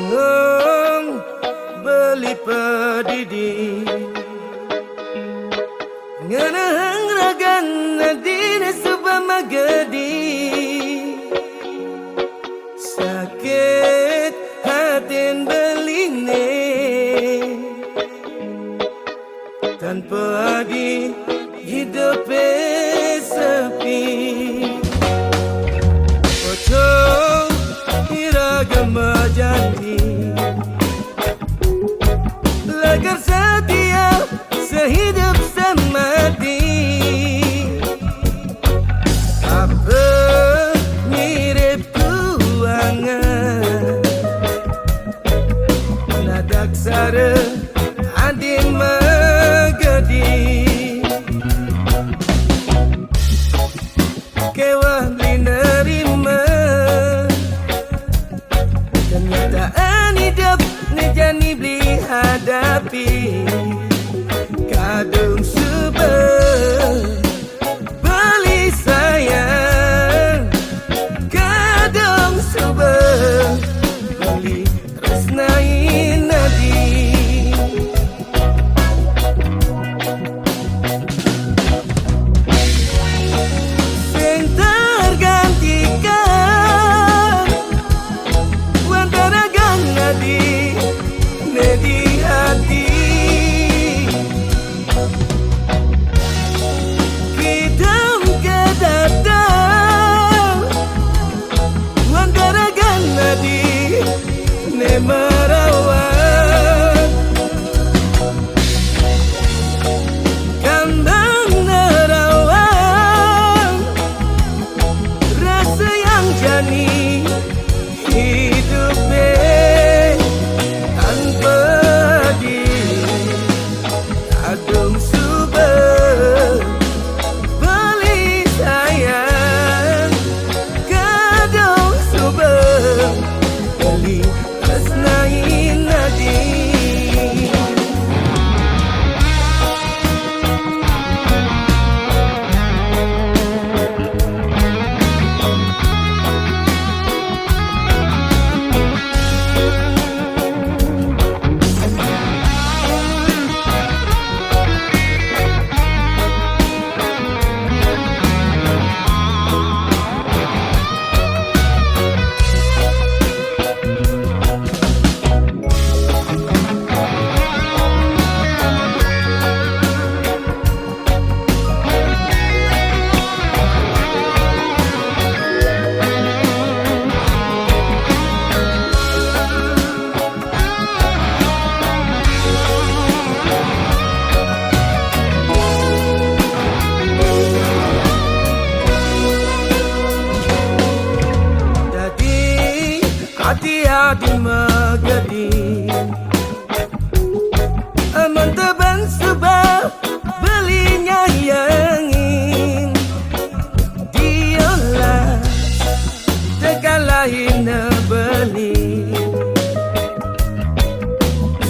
Ngong beli pedidi nganahang ragan nadine subamagadi sakit hatin beline tanpa adi hidup sepi ojo iragama janji lagar setia sehidup semati apa mirip tuangan nadak sare adi magadi kewah linerima kenyataan hidup nejani beli hadapi kadung subah beli sayang kadung subah beli resnai nadi sing tergantikan wantara gang nadi nedi hati kidam kedatang wantara gang nadi ne merawat kambang nerawang rasa yang jani hidup tanpa di adung subah beli sayang kadung subah beli resnai nadi hati-hati magadi aman teban sebab belinya yangin diolah tegalahin beli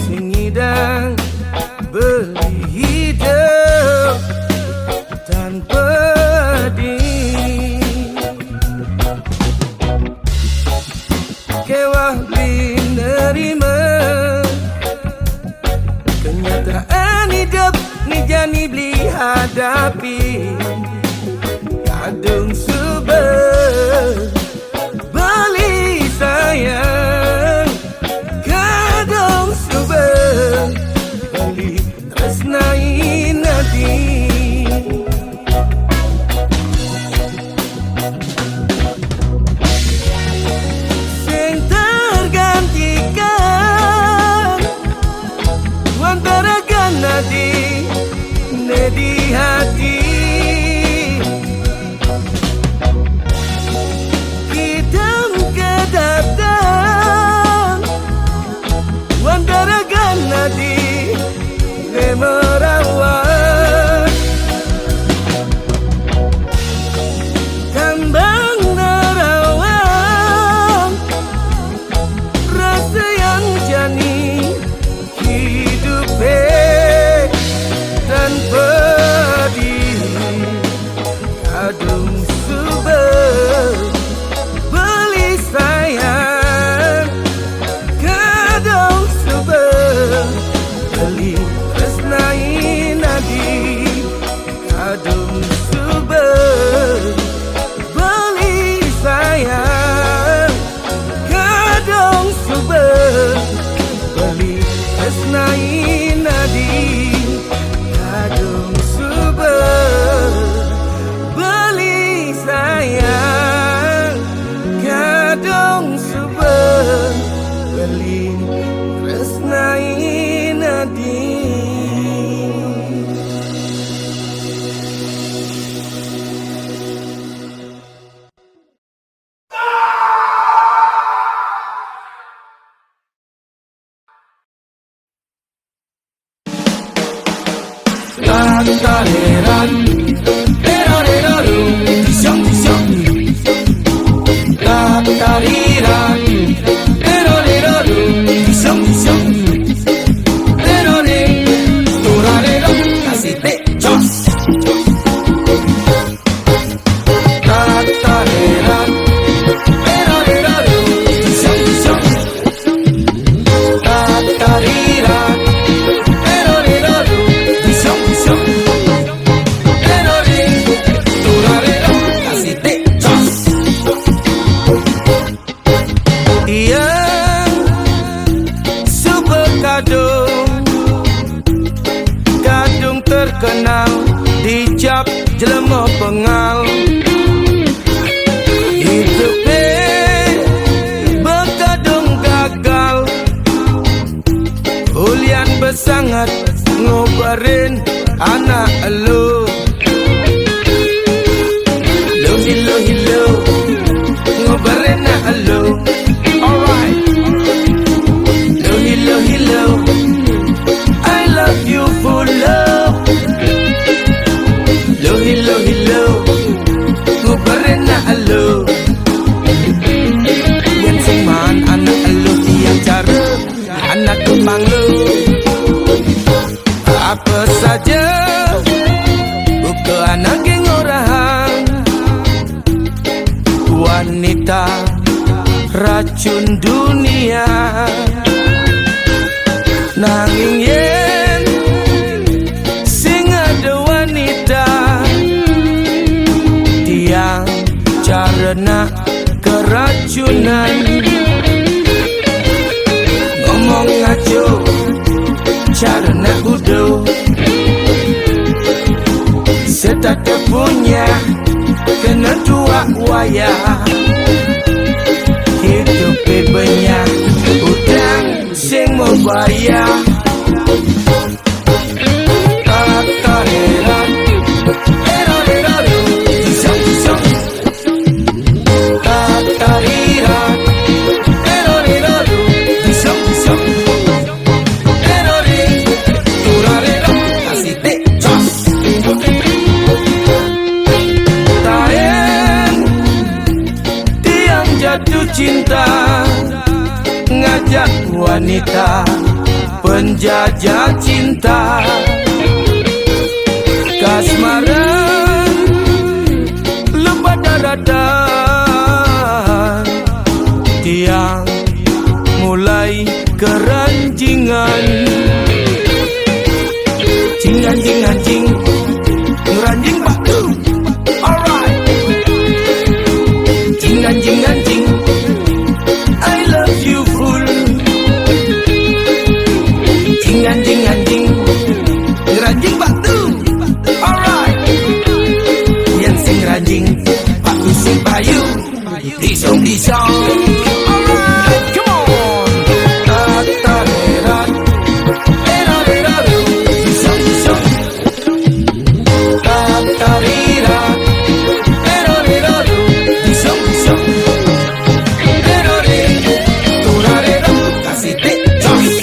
singidang beli hidup tanpa di kewah menerima kenyataan hidup nejani beli hadapi kadung subah beli sayang kadung subah beli resnai nadi nadi nedi hati tresnai Nadi. Tariran, terorero, disong disong. Tariran, terorero, disong disong. Terore, turarero, kasih jos. Tariran, terorero, disong disong. Tariran. Terkenal dicap jelema pengal, hidupnya berkadung gagal, ulian bersangat ngobarin anak elu. Hilo hilo ngobarin anak elu. Alright, hilo hilo, I love you for love. Hilo hilo, ngobarin na alo. Yan man anak alo tiang cara, anak kembang lo. Apa saja, buka anak yang orang. Wanita racun dunia, nanging yen sing ada wanita yang carana keracunan, ngomong ngaco carana udo, setata punya kena tua waya, hidup banyak utang sing mau bayar. Tariran, terorero, disong disong. Tariran, terorero, disong disong. Terore, turarero, kasih jos. Taen, tiang jatuh cinta, ngajak wanita penjajah cinta. Kasmaran, lupa daratan, tiang mulai keranjingan. Anjing, ngeranjing batu. Alright, anjing, I love you full. Anjing, ngeranjing batu. Alright, yang sing ranjing batu sing payu, disong disong. Alright, come on. Tariran, terorero, disong disong. Tariran, terorero, disong disong. Terore, turarero, kasih jos.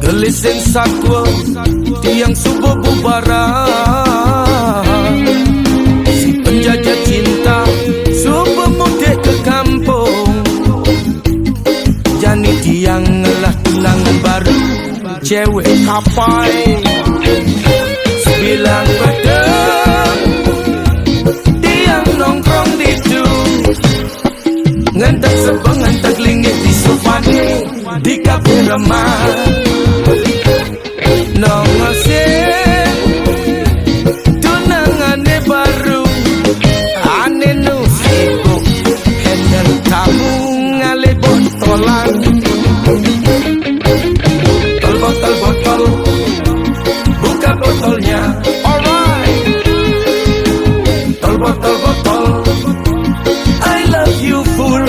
Gelising satwa tiang subuh bubaran, si penjajah cinta subuh mudik ke kampung. Jani tiang ngelah tulangan baru, cewek kapai sebilang bedeng. Tiang nongkrong di tu, ngantak sebeng ngantak linggit di sofane di kafe remah. Nongosin tunangannya baru, aneh nu sibuk handle tamu ngale botolan. Botol, buka botolnya. Alright, botol, I love you full.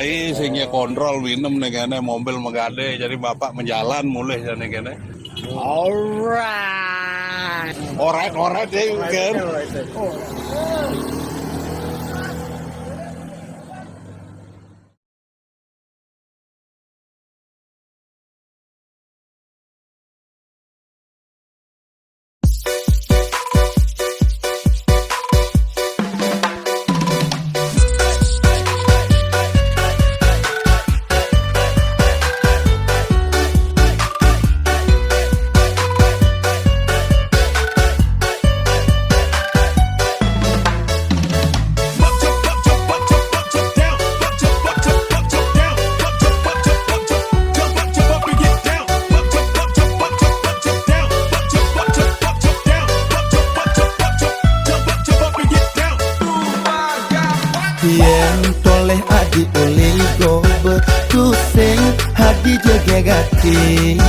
kiai sing kontrol winem nih kene mobil megade jadi bapak menjalan mulai jane kene. Alright. Alright deh kan. Yen toleh adi oleh gobe tuseng hadi jaga gati.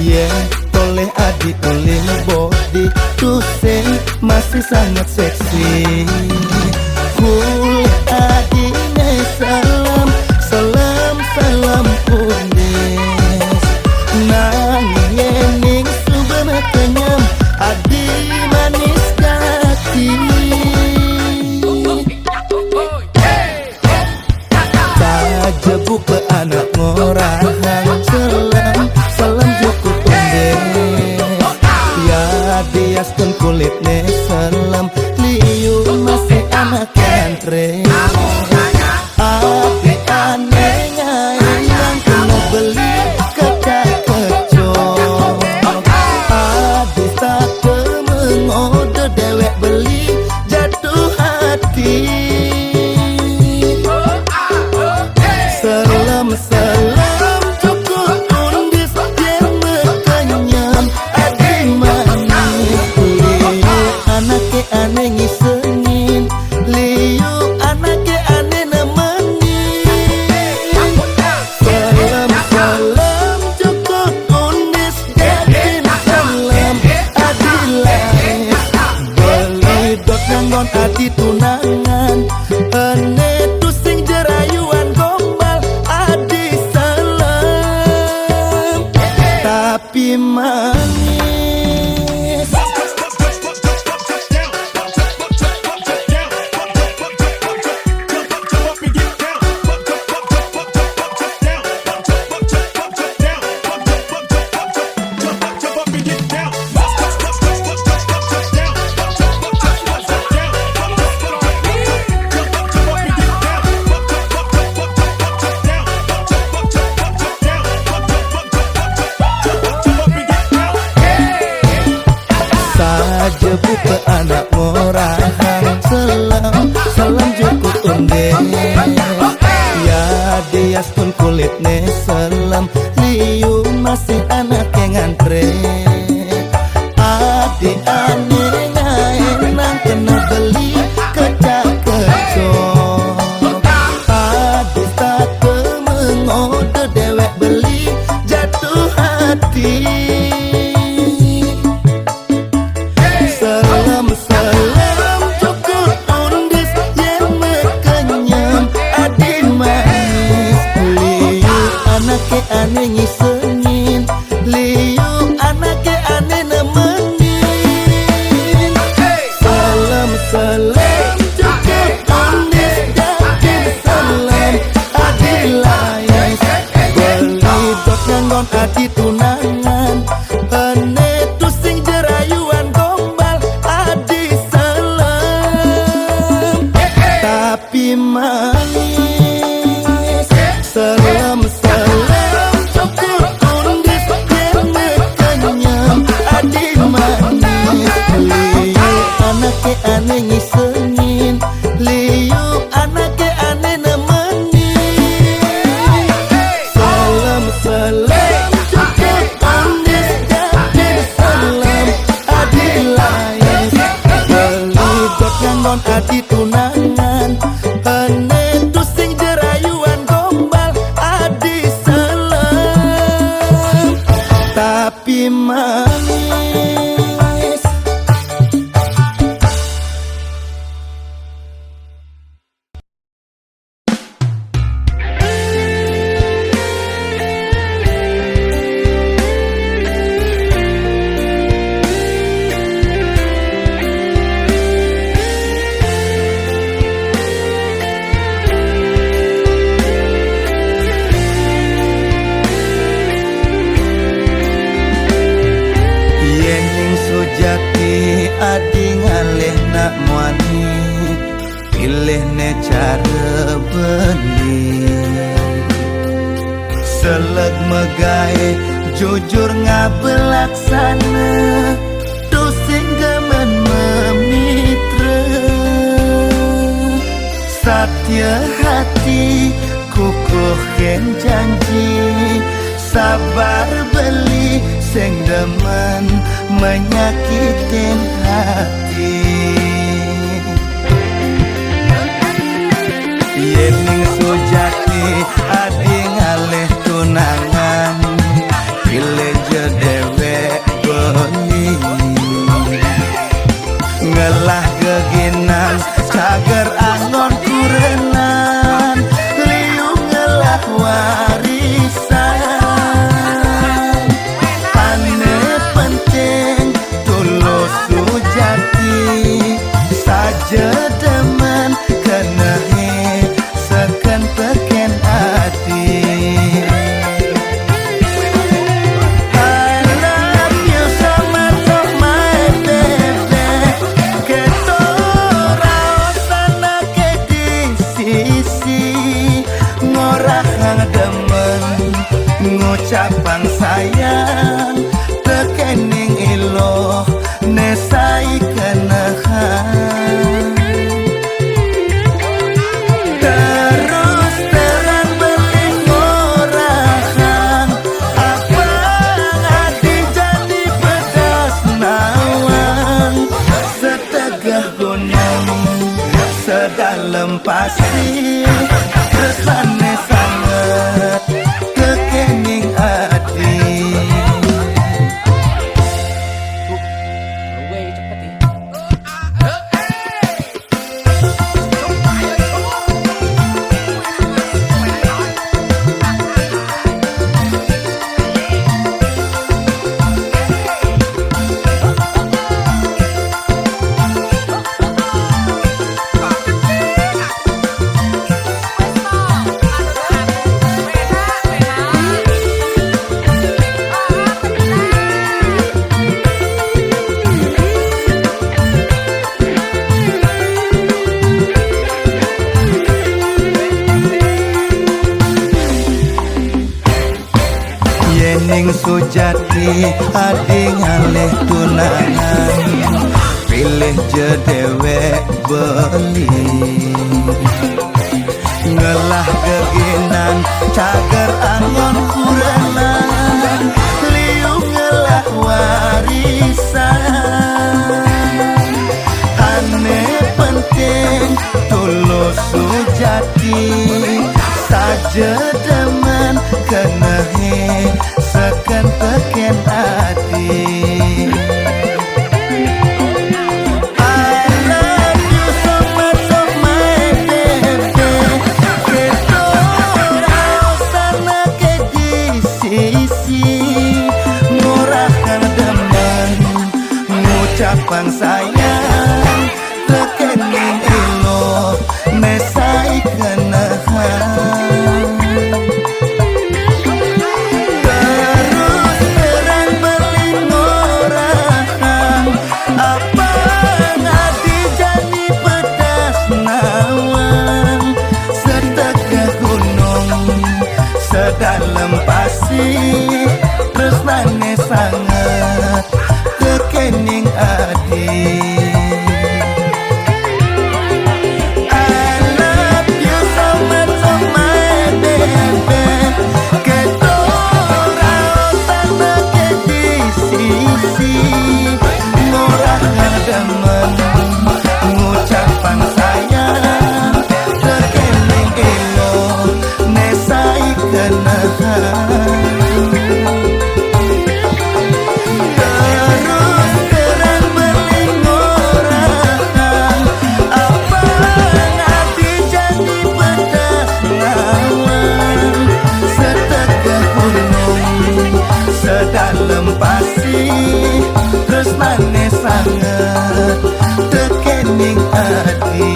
Yen toleh adi oleh body tuseng masih sangat seksi. Kul adi ne salam salam salam kundes. Nang yening subana kenyam adi manis gati. Jebuk ke anak orang salam salam cukup pendes. Ya diaskan kulitnya salam liu masih anak antre. Api anehnya yang kena beli kecak-kecok. Adis tak mengode dewek beli jatuh hati. Salam salam cukup undis yen mekenyam adi manis. Liu anake ane ngisengin liu anake ane nemenin. Salam salam cukup undis yen salam adi laris. Beli dot nanggon adi tunangan ane tusing jerayuan gombal adi salam tapi manis. Jebuk ke anak orang salam salam cukup undes. Ya diaspun kulitnya salam liu masih anak yang ngantre. Adi aneh ngaenang kena beli kecak-kecok. Adi tak mengode dewek beli jatuh hati. Salam salam cukup undis yen mekenyam adi manis. Liu anake ane ngisengin liu anake ane nemenin. Salam salam cukup undis jadi salam adi layas. Beli dot nanggon adi tunangan ane tusing jerayuan gombal adi salam tapi manis. Salam salam cukup undis yen mekenyam adi manis. Liu anake ane ngisengin liu anake ane nemenin. Salam salam cukup undis jadi salam adi layas. Beli dot nanggon adi tunangan ane tusing jerayuan gombal adi salam tapi manis. sujati adi ngalih nak muani pilih ne cara beli seleg megae jujur ngabelaksana dosing gemen memitra satya hati kukuhin janji sabar beli sing demen menyakitin hati yening sujati adi ngalih tunangan pilih jedewek beli ngelah geginan cager angon kurenan liu ngelah warisan ane penting tulus sujati saja demen kenahe seken peken hati ngucapan sayang tekening ilo nesai kenahan terus terang beli ngorahan apa hati jadi pedas nawang setegah gunung sedalam pasir resane sangat kekening hati yening sujati adi ngalih tunangan pilih jedewek beli ngelah geginan cager angon kurenan liu ngelah warisan ane penting tulus sujati saja demen kenahe seken peken hati I love you so much of my baby keto sana ke di sisi murahkan demen ngucapan sayang tekening ilo mesai kenahan dalam pasir tresnane sangat kekening hati I love you so much of my baby keto sana ke di sisi murah demen ngucapan sayang kekening ilo nesai kenahan terus terang beli ngorahan apa hati jadi pedas lawan setegah gunung sedalam pasir tresnane sangat tekening hati.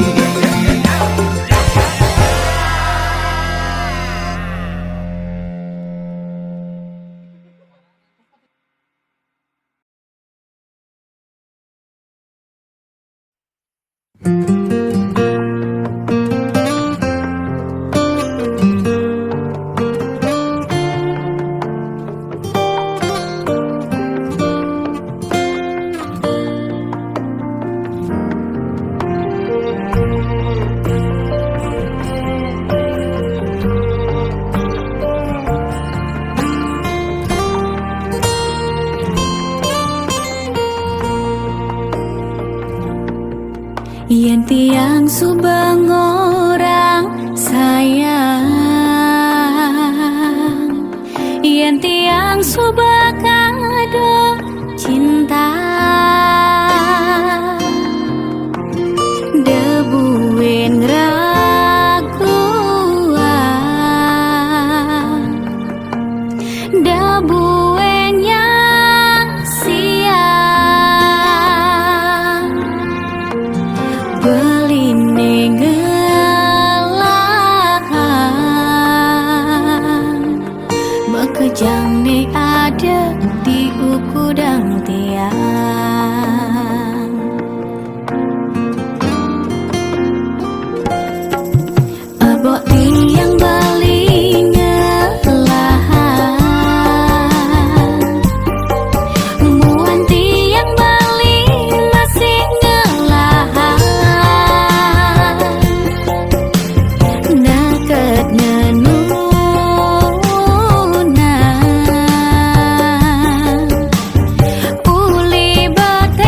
Yen tiang subang orang sayang, yen tiang subang kado cinta, debuin raguan, debuin yang siang, beline ngelahan, bekejang ne ada di ukudang tiang. Abok tiang bali ngelahan, muan tiang bali masih ngelahan, naket nenunan, uli bakat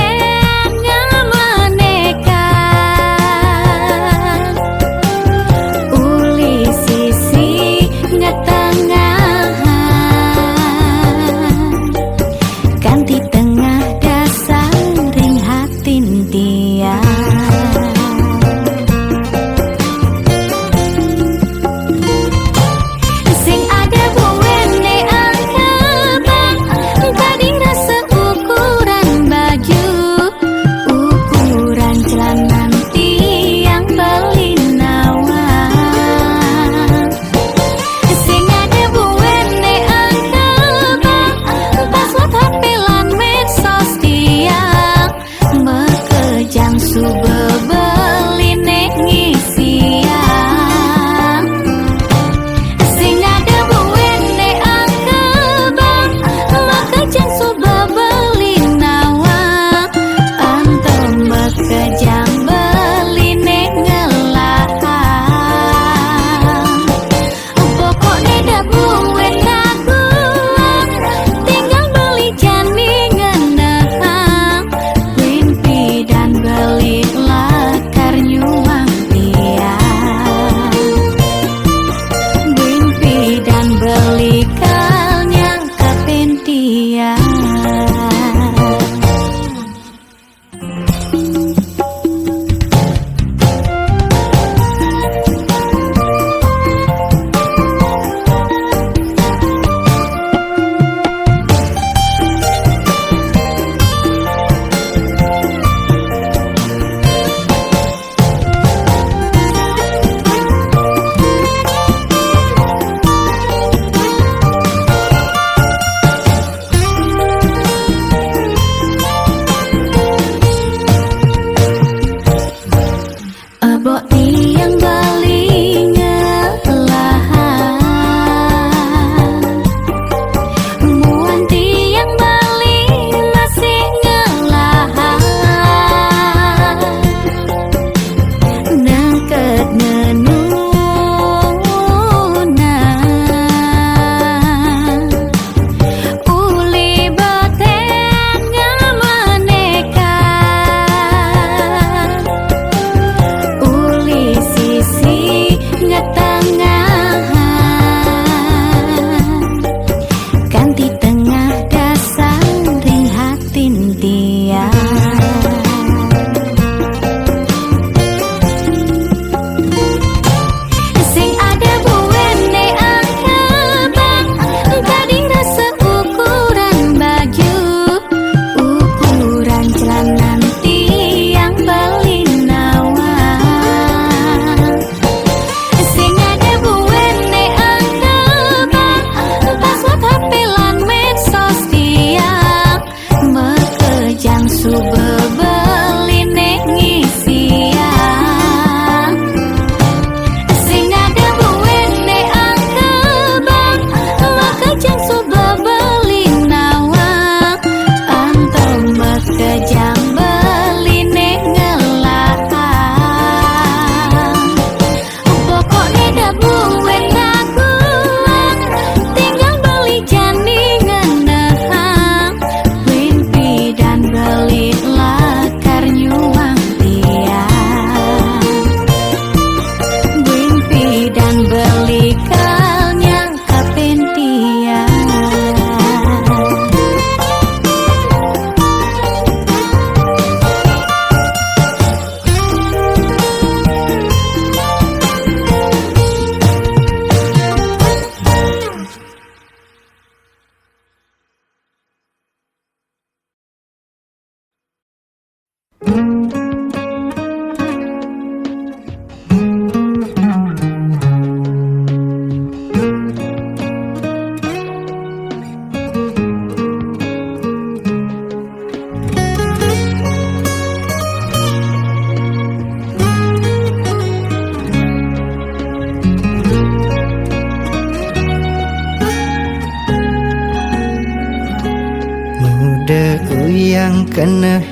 yang kena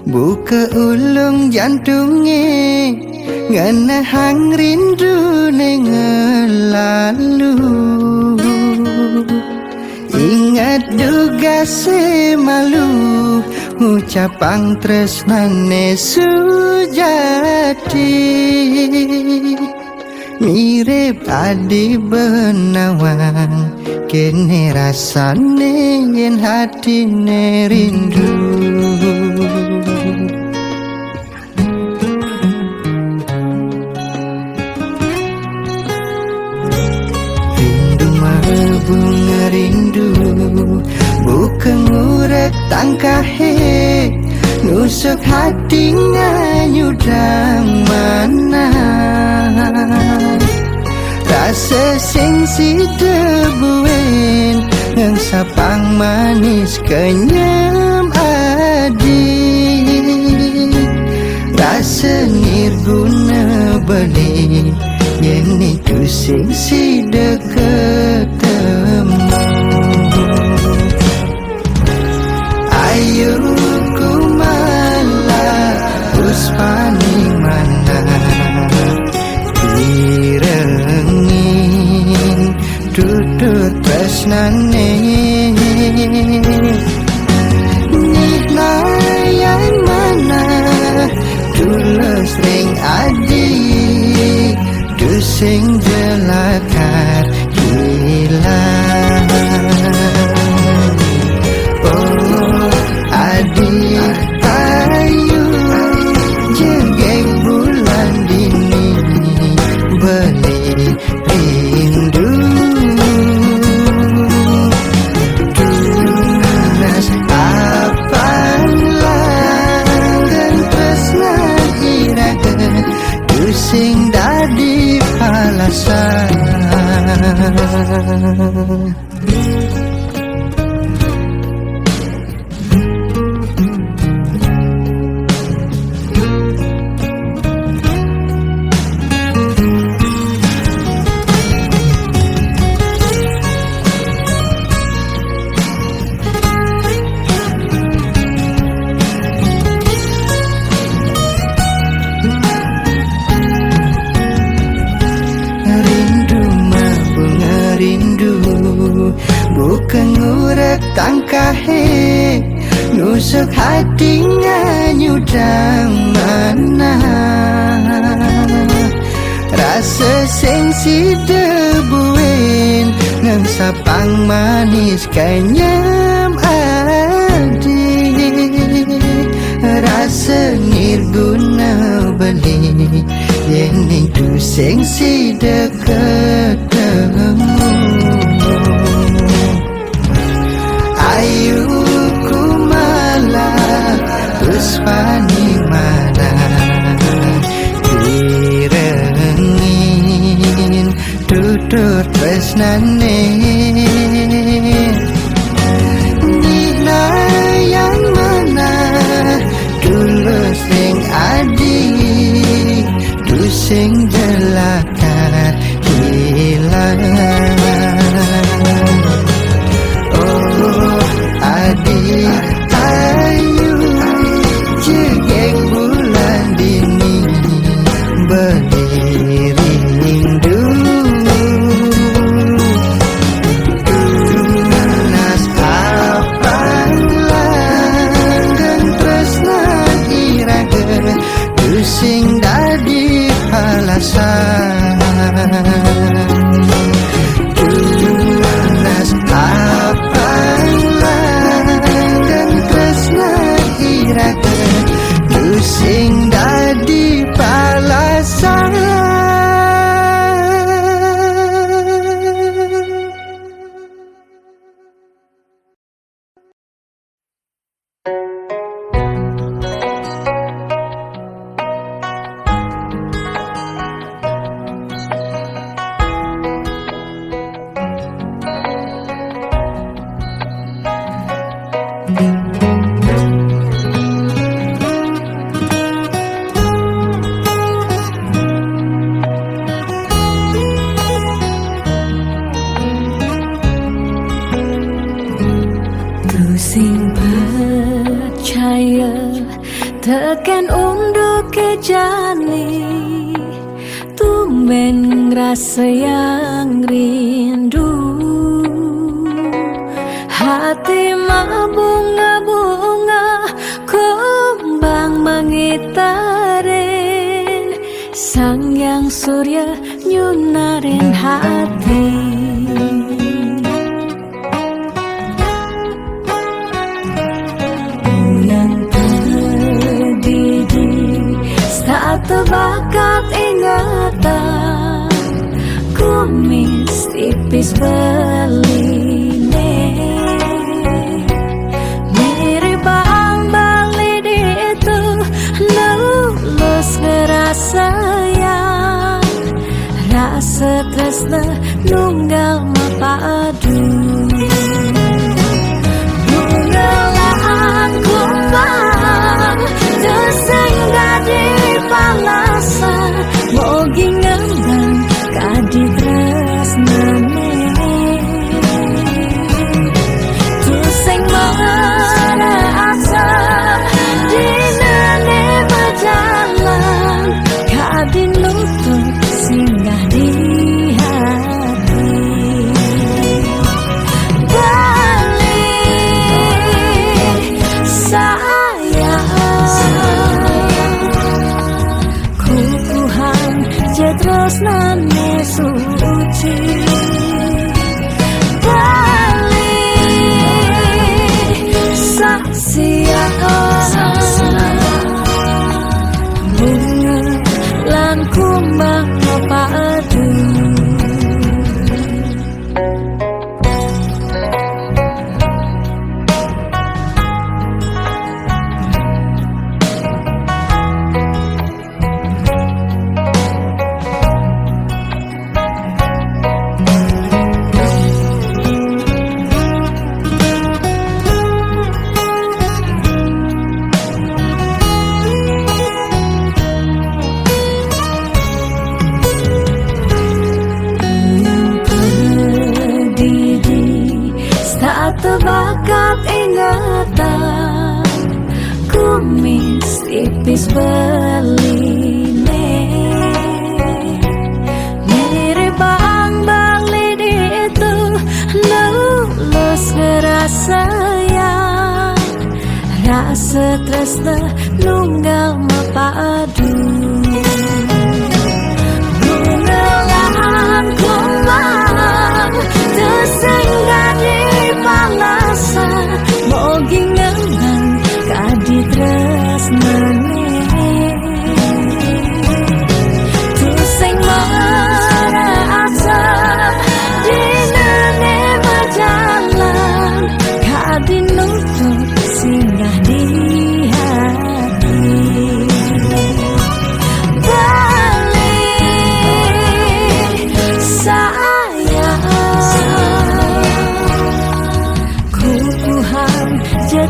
buka ulung jantungnya ngana hang rindu ngelalu ingat duga semalu ucapang tresnane sujati mirip adi benawang kene rasane yen hatine rindu rindu bunga rindu bukan ngurek tangkahe nusuk hati nganyudang mana rasa sing si debuin ngang sapang manis kenyam adi rasa nirguna beli yang itu sing si deket temu ayo ku malah puspani mana direngin tutut tresnane nihlayan mana tulus ring adi dusing jelakar hilang oh adik ayu jengeng bulan dini beli rindu tunas apalah dan tresna iraga pusing dadi alasan bukan ngurek tangkahe nusuk hati nganyudang mana rasa sing si debuin ngang sapang manis kenyam adi rasa nirguna beli yang itu sing si deket temu ayu ku malah puspani mana direngin tutut tresnane nihlayan mana tulus ring adi dusing jelakar hilang adik ayu jengeng bulan dini beli rindu sing percaya tekan unduk ke jani tumben rasa yang rindu hati mabunga-bunga kumbang mengitarin sang yang surya nyunarin hati tak terbakat ingatan kumis tipis beline mirip bang-bang itu lulus ngerasa yang rasa tresna nunggal mapadu bungalan kumbang deseng gadi palasan mogi ngembang kadi tresnane tuseng mana asa dinane berjalan kadi nutup singgah di hati balik sayang terus nane suci balik saksiya bunga lan kumbang padu terbakat ingatan kumis tipis beline mirip bang-bang lidi itu lulus ngerasa yang rasa tresna nunggal mapadu bungalan kumbang deseng gadi palasan mogi ngembang kadi tresnane tuseng mana asa dinane berjalan kadi nutup singgah di hati balik sayang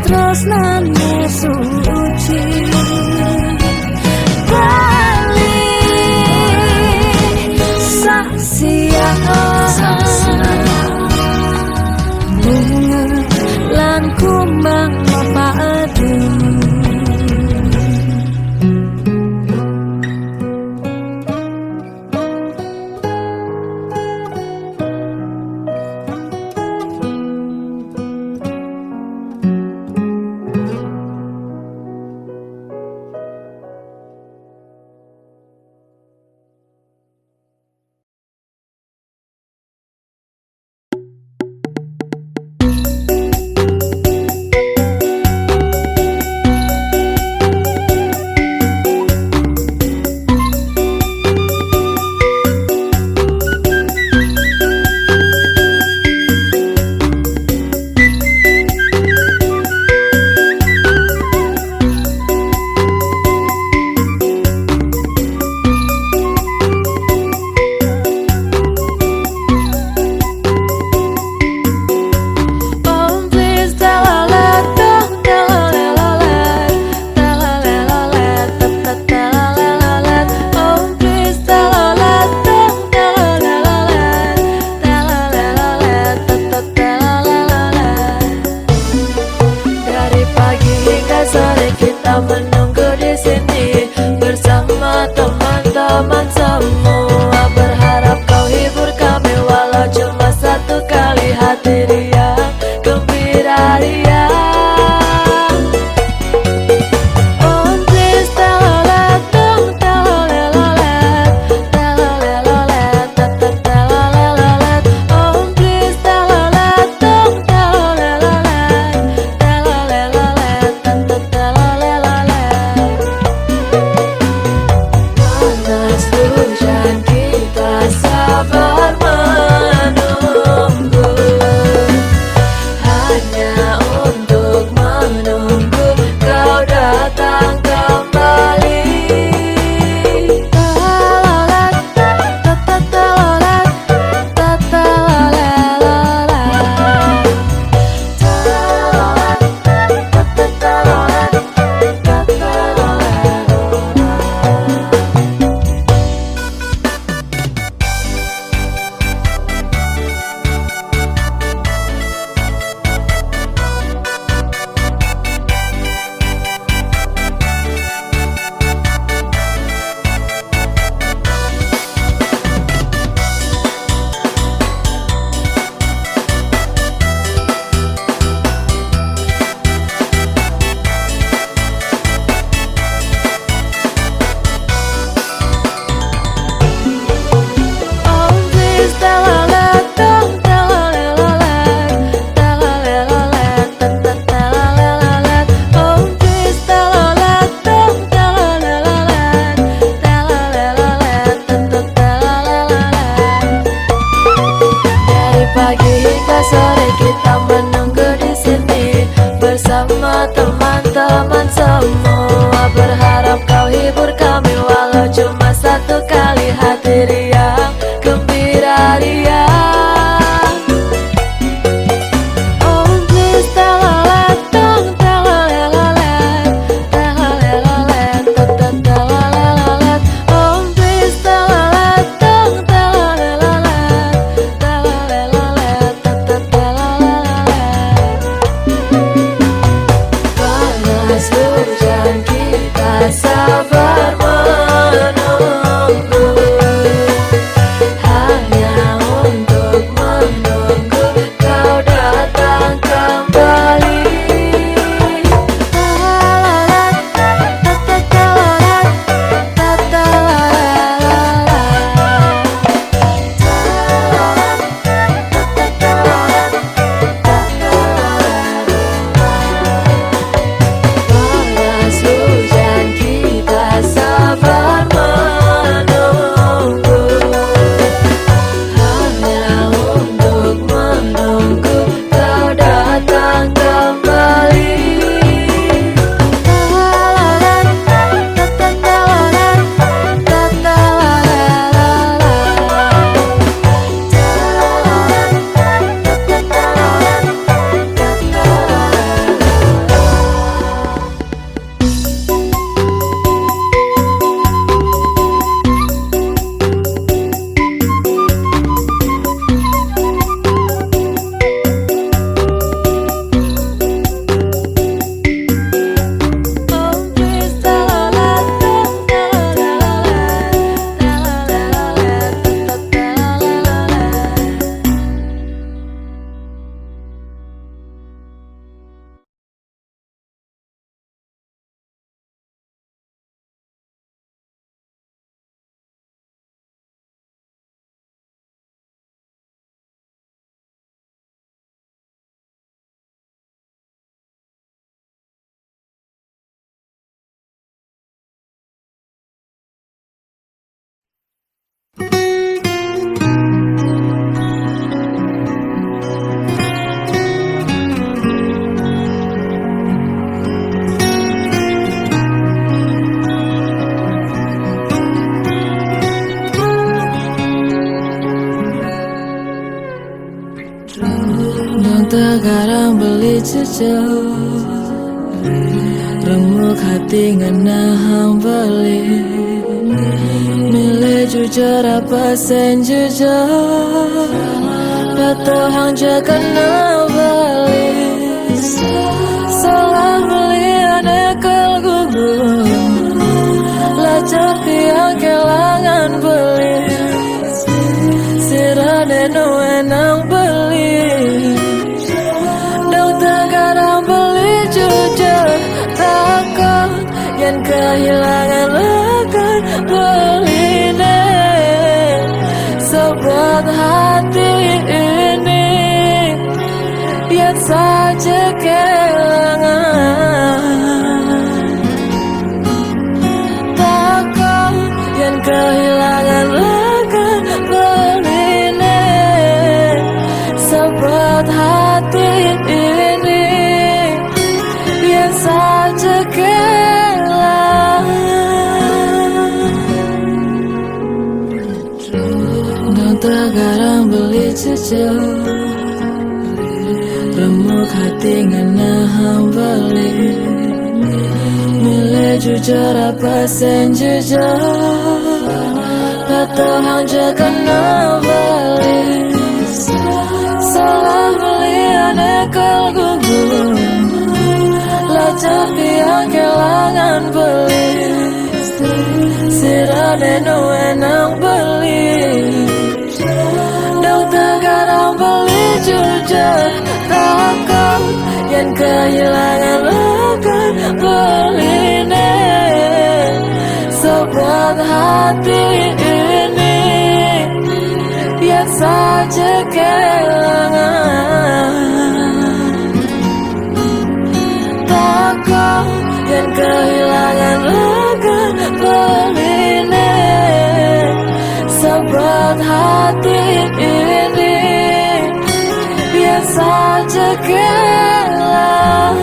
terus nane suci balik saksiya bunga lan kumbang padu teman-teman semua, berharap kau hibur kami walau cuma satu kali. Hati riang, gembira riang. Oh please telolet dong, telolelelet, telolelelet, telolelelet. Oh please telolet dong, telolelelet, telolelelet, telolelelet. Panas hujan kita sabar menunggu, hanya untuk menunggu kau datang kembali. Telolet, telolet, telolelelet. Telolet, telolet, telolelelet. Oh please telolet dong, telolelelet, telolelelet, telolelelet. Oh please telolet dong, telolelelet, telolelelet, telolelelet. Dari pagi hingga sore kita menunggu di sini bersama teman-teman semua, berharap kau hibur kami walau cuma satu kali. Hati riang, gembira riang. Oh please telolet dong, telolelelet, telolelelet, telolelelet. Oh please telolet dong, telolelelet, telolelelet, telolelelet. Panas hujan kita sabar menunggu, hanya untuk menunggu kau datang kembali. Telolet, telolet, telolelelet. Telolet, telolet, panas hujan kita sabar menunggu, hanya untuk menunggu kau datang kembali. Telolet, telolet, oh please telolet dong, telolelelet, telolelelet, telolelelet. Yang terkadang beli cucu, remuk hati ngenahang beli, milih jujur apa sen jujur, dato hang jaga na beli, salah beli anekal gugur, lacak dia kehilangan lekan beline sebuah hati ini yang saja kehilangan. Takkan yang kehilangan lekan beline sebuah hati ini yang saja kehilangan. Nang tergarang beli cucu remuk hati ngenahang beli milih jujur apa sen jujur atau hang jaga beli salah beli anekal gugur lacak yang kehilangan beli sirade nuenang beli dong tergarang beli jujur takkan yang kehilangan lekan beline sebuah hati ini yang saja kehilangan. Takkan yang kehilangan lekan beline sebuah hati ini yang saja kehilangan.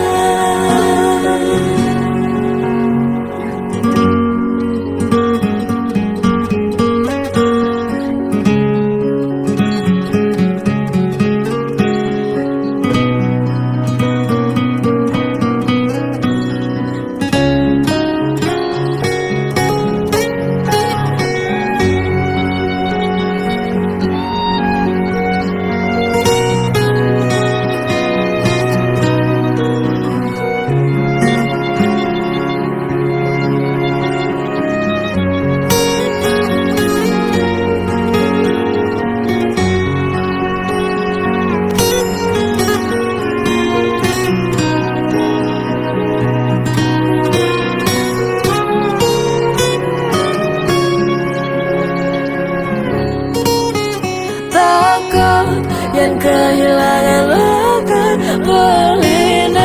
Yang kehilangan lekan beline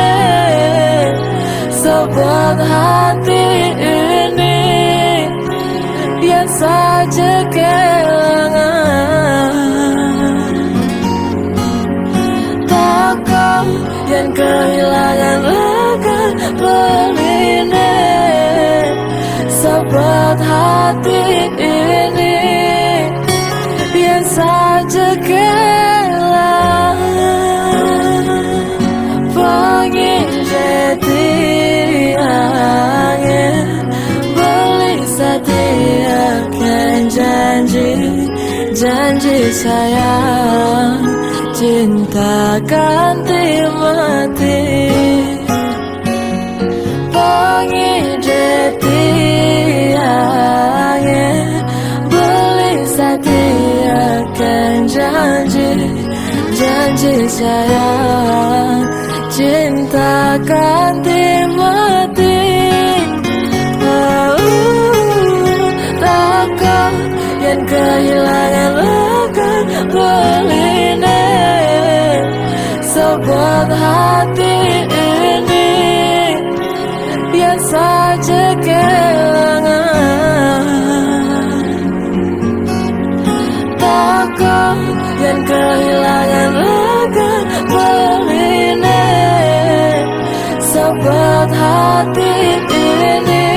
sebuah hati ini yang saja kehilangan. Takkan yang kehilangan lekan beline sebuah hati ini yang saja kehilangan. Jati angin beli setiakan janji sayang cinta ganti mati. Wangi jati angin beli setiakan janji sayang cinta ganti mati. Takkan yang kehilangan lekan beline sebuah hati ini yang saja kehilangan. Takkan yang kehilangan lekan beline sebuah hati ini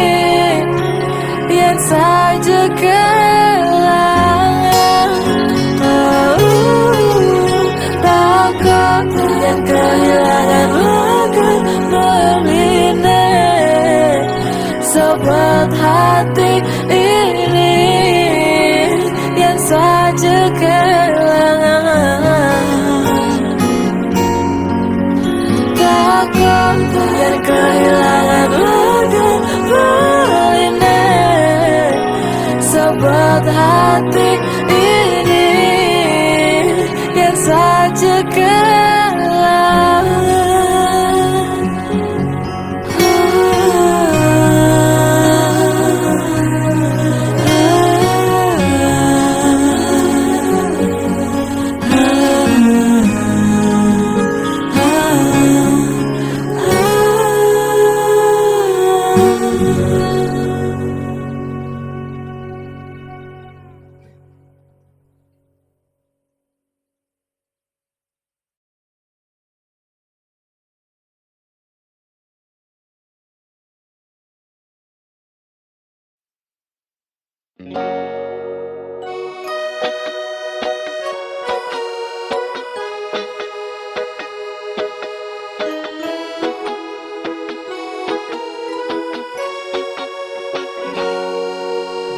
yang saja kehilangan. Takkan yang kehilangan lekan beline sebuah hati ini yang saja kehilangan. Takkan yang kehilangan lekan beline sebuah hati ini yang saja kehilangan.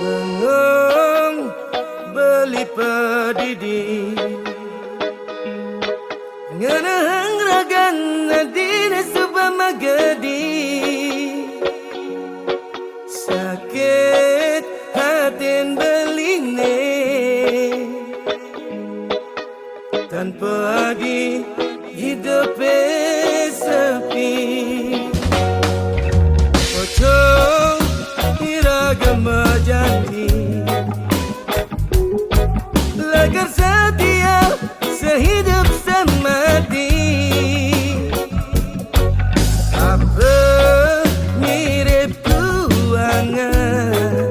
Bengong beli pedidi ngenahang ragan nadine subama gedi sakit hatin beline tanpa adi hidup sepi ojo iragam janji lagar setia sehidup semati apa mirip tuangan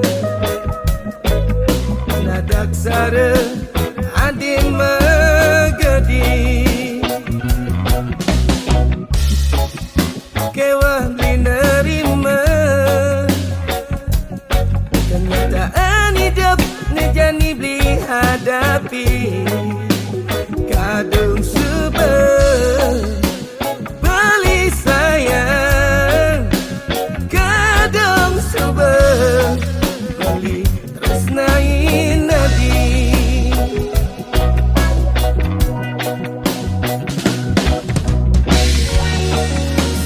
nadak sare adi megedi kewah dinerima kenyataan hidup nejani beli hadapi kadung subah beli sayang kadung subah beli tresnai nadi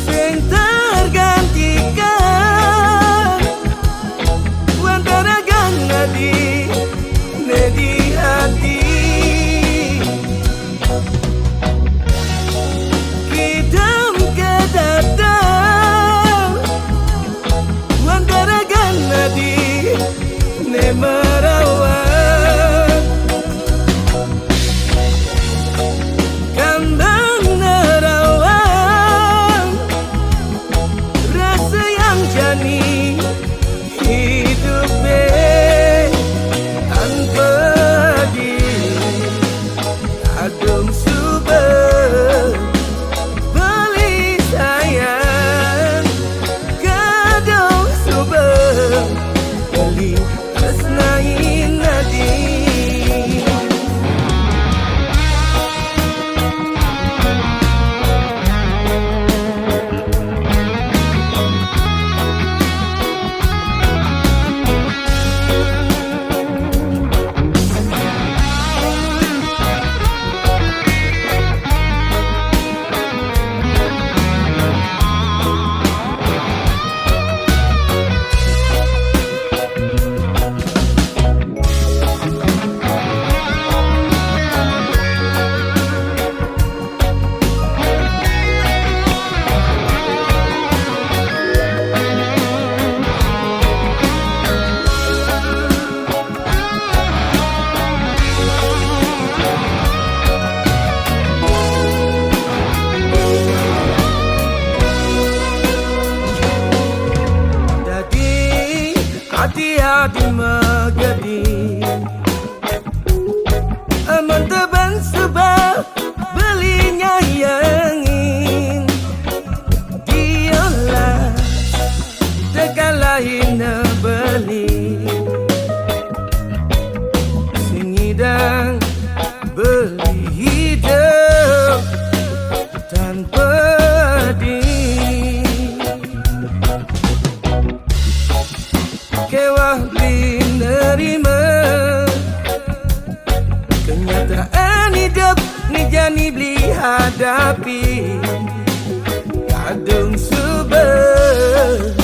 sing tergantikan wantara gang nadi nedi hati kidam kedatang wantara gang nadi ne merawat kambang nerawang rasa yang jani hidup tanpa diri kadung subah beli sayang kadung subah beli tresnai nadi hati-hati megedi aman teban sebab belinya yangin dialah tekan lain beli singidang beli hidup tanpa diri kewah dinerima kenyataan hidup nejani beli hadapi kadung subah